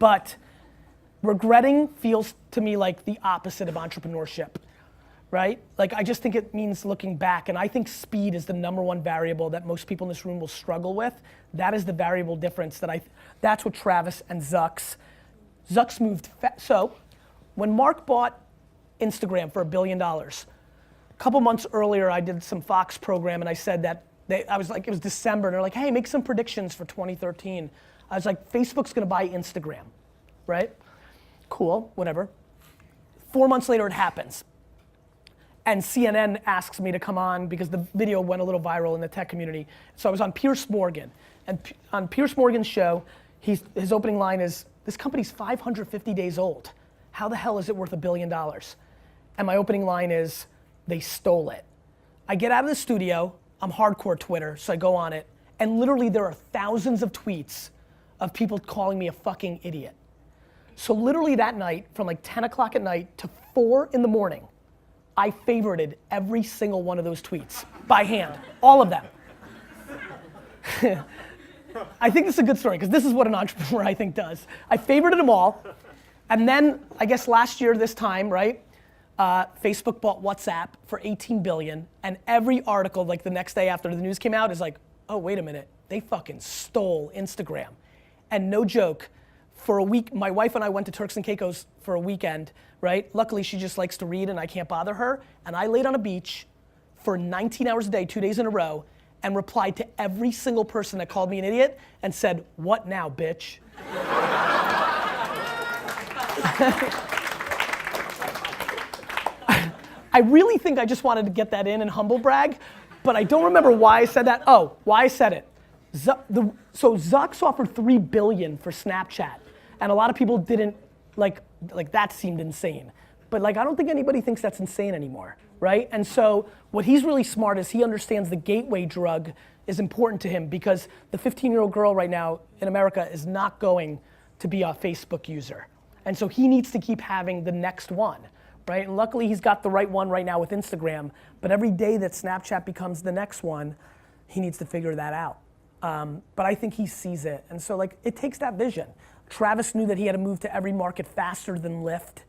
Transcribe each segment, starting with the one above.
But regretting feels to me like the opposite of entrepreneurship, right? Like I just think it means looking back, and I think speed is the #1 variable that most people in this room will struggle with. That is the variable difference that's what Travis and Zucks moved so when Mark bought Instagram for $1 billion, a couple months earlier I did some Fox program and I said that I was like, it was December, and they're like, hey, make some predictions for 2013. I was like, Facebook's gonna buy Instagram, right? Cool, whatever. 4 months later it happens. And CNN asks me to come on because the video went a little viral in the tech community. So I was on Piers Morgan, and on Piers Morgan's show, his opening line is, this company's 550 days old. How the hell is it worth $1 billion? And my opening line is, they stole it. I get out of the studio, I'm hardcore Twitter, so I go on it, and literally there are thousands of tweets of people calling me a fucking idiot. So literally that night, from like 10 o'clock at night to 4 in the morning, I favorited every single one of those tweets by hand, all of them. I think this is a good story because this is what an entrepreneur I think does. I favorited them all, and then I guess last year this time, right? Facebook bought WhatsApp for $18 billion, and every article like the next day after the news came out is like, oh wait a minute, they fucking stole Instagram. And no joke, for a week, my wife and I went to Turks and Caicos for a weekend, right? Luckily she just likes to read and I can't bother her, and I laid on a beach for 19 hours a day, 2 days in a row, and replied to every single person that called me an idiot and said, what now, bitch? I really think I just wanted to get that in and humble brag, but I don't remember why I said that. Oh, why I said it. So Zucks offered $3 billion for Snapchat, and a lot of people didn't, like that seemed insane. But like, I don't think anybody thinks that's insane anymore, right? And so what he's really smart is he understands the gateway drug is important to him, because the 15-year-old girl right now in America is not going to be a Facebook user. And so he needs to keep having the next one, right? And luckily he's got the right one right now with Instagram, but every day that Snapchat becomes the next one, he needs to figure that out. But I think he sees it. And so like, it takes that vision. Travis knew that he had to move to every market faster than Lyft,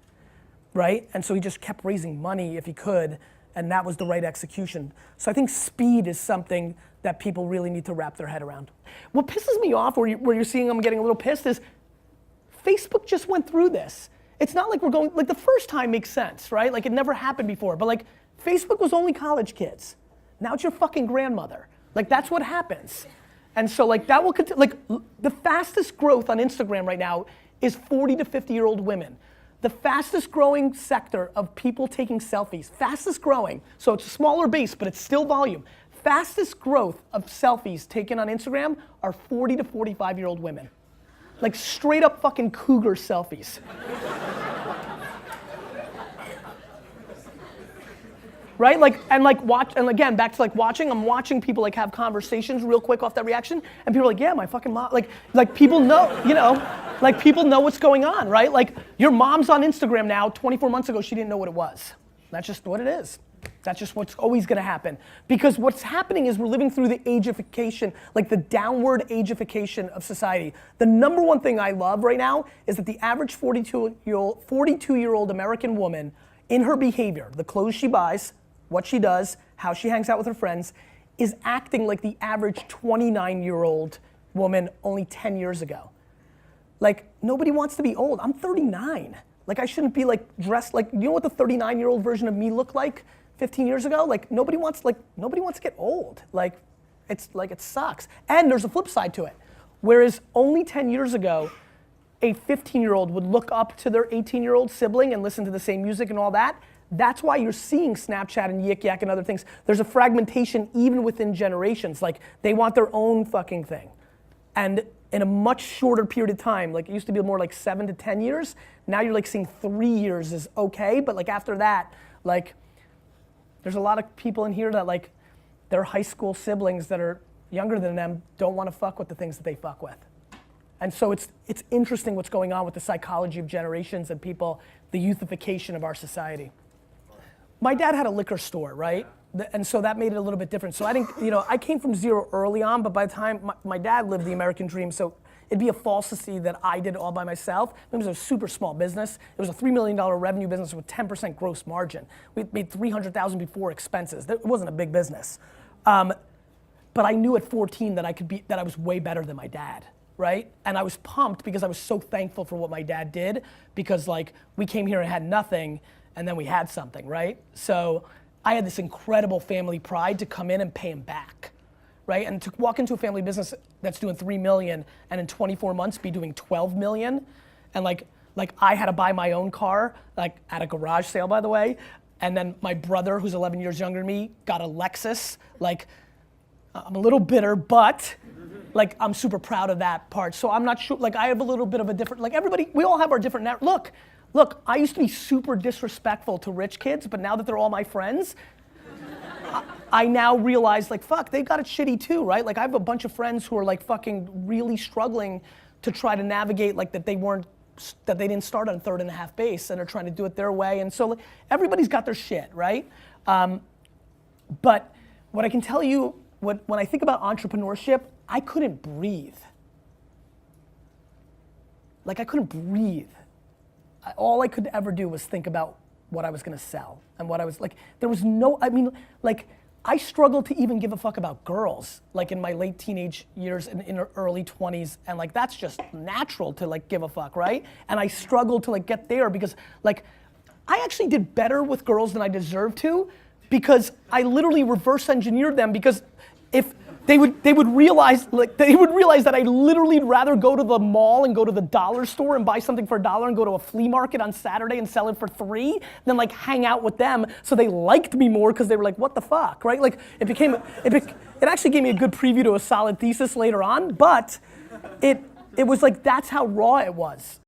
right? And so he just kept raising money if he could, and that was the right execution. So I think speed is something that people really need to wrap their head around. What pisses me off, where you're seeing them getting a little pissed, is Facebook just went through this. It's not like we're going, like the first time makes sense, right? Like it never happened before, but like Facebook was only college kids. Now it's your fucking grandmother. Like that's what happens. And so like that will continue, like the fastest growth on Instagram right now is 40 to 50-year-old women. The fastest growing sector of people taking selfies, fastest growing, so it's a smaller base, but it's still volume. Fastest growth of selfies taken on Instagram are 40 to 45-year-old women. Like straight up fucking cougar selfies. Right? Like, and like watch, and again, back to like watching, I'm watching people like have conversations real quick off that reaction, and people are like, yeah, my fucking mom, like people know, you know, like people know what's going on, right? Like your mom's on Instagram now, 24 months ago, she didn't know what it was. That's just what it is. That's just what's always gonna happen. Because what's happening is we're living through the ageification, like the downward ageification of society. The #1 thing I love right now is that the average 42-year-old American woman, in her behavior, the clothes she buys, what she does, how she hangs out with her friends, is acting like the average 29-year-old woman only 10 years ago. Like, nobody wants to be old. I'm 39. Like, I shouldn't be like dressed like, you know what the 39-year-old version of me looked like 15 years ago? Like, nobody wants to get old. Like, it sucks. And there's a flip side to it. Whereas only 10 years ago, a 15-year-old would look up to their 18-year-old sibling and listen to the same music and all that. That's why you're seeing Snapchat and Yik Yak and other things. There's a fragmentation even within generations. Like they want their own fucking thing. And in a much shorter period of time, like it used to be more like 7 to 10 years. Now you're like seeing 3 years is okay, but like after that, like there's a lot of people in here that like their high school siblings that are younger than them don't want to fuck with the things that they fuck with. And so it's interesting what's going on with the psychology of generations and people, the youthification of our society. My dad had a liquor store, right? And so that made it a little bit different. So I didn't, I came from zero early on, but by the time my dad lived the American dream, so it'd be a falsity that I did it all by myself. It was a super small business. It was a $3 million revenue business with 10% gross margin. We made $300,000 before expenses. It wasn't a big business. But I knew at 14 that I was way better than my dad, right? And I was pumped because I was so thankful for what my dad did, because like we came here and had nothing and then we had something, right? So I had this incredible family pride to come in and pay him back, right? And to walk into a family business that's doing 3 million and in 24 months be doing 12 million, and like I had to buy my own car, like at a garage sale, by the way, and then my brother, who's 11 years younger than me, got a Lexus. Like, I'm a little bitter, but like I'm super proud of that part. So I'm not sure, like I have a little bit of a different, like everybody, we all have our different, look, I used to be super disrespectful to rich kids, but now that they're all my friends, I now realize like, fuck, they got it shitty too, right? Like I have a bunch of friends who are like fucking really struggling to try to navigate like that they didn't start on 3rd and a half base and are trying to do it their way. And so like, everybody's got their shit, right? But what I can tell you, when I think about entrepreneurship, I couldn't breathe. Like I couldn't breathe. All I could ever do was think about what I was gonna sell and what I was like, there was no, I mean, like I struggled to even give a fuck about girls, like in my late teenage years and in early 20s, and like that's just natural to like give a fuck, right? And I struggled to like get there because like, I actually did better with girls than I deserved to, because I literally reverse engineered them, because if they would realize that I'd literally rather go to the mall and go to the dollar store and buy something for $1 and go to a flea market on Saturday and sell it for $3 than like hang out with them. So they liked me more because they were like, what the fuck, right? Like it actually gave me a good preview to a solid thesis later on, but it was like, that's how raw it was.